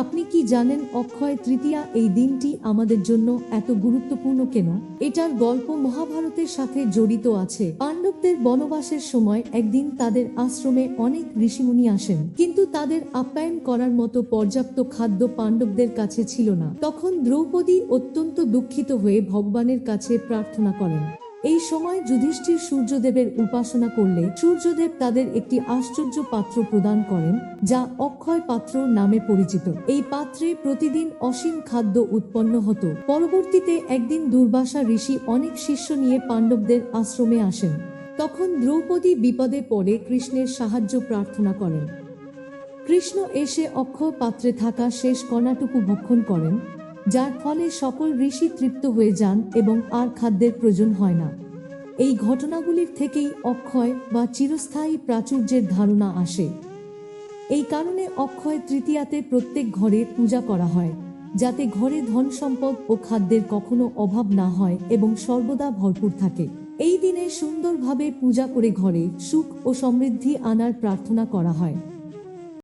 আপনি কি জানেন অক্ষয় তৃতীয়া এই দিনটি আমাদের জন্য এত গুরুত্বপূর্ণ কেন? এটার গল্প মহাভারতের সাথে জড়িত আছে। পাণ্ডবদের বনবাসের সময় একদিন তাদের আশ্রমে অনেক ঋষিমুনি আসেন, কিন্তু তাদের আপ্যায়ন করার মতো পর্যাপ্ত খাদ্য পাণ্ডবদের কাছে ছিল না। তখন দ্রৌপদী অত্যন্ত দুঃখিত হয়ে ভগবানের কাছে প্রার্থনা করেন। এই সময় যুধিষ্ঠির সূর্যদেবের উপাসনা করলে সূর্যদেব তাদের একটি আশ্চর্য পাত্র প্রদান করেন, যা অক্ষয় পাত্র নামে পরিচিত। এই পাত্রে প্রতিদিন অসীম খাদ্য উৎপন্ন হতো। পরবর্তীতে একদিন দুর্বাসা ঋষি অনেক শিষ্য নিয়ে পাণ্ডবদের আশ্রমে আসেন। তখন দ্রৌপদী বিপদে পড়ে কৃষ্ণের সাহায্য প্রার্থনা করেন। কৃষ্ণ এসে অক্ষয় পাত্রে থাকা শেষ কণাটুকু ভক্ষণ করেন, যার ফলে সকল ঋষি তৃপ্ত হয়ে যান এবং আর খাদ্যের প্রয়োজন হয় না। এই ঘটনাগুলির থেকেই অক্ষয় বা চিরস্থায়ী প্রাচুর্যের ধারণা আসে। এই কারণে অক্ষয় তৃতীয়াতে প্রত্যেক ঘরে পূজা করা হয়, যাতে ঘরে ধন সম্পদ ও খাদ্যের কখনো অভাব না হয় এবং সর্বদা ভরপুর থাকে। এই দিনে সুন্দরভাবে পূজা করে ঘরে সুখ ও সমৃদ্ধি আনার প্রার্থনা করা হয়।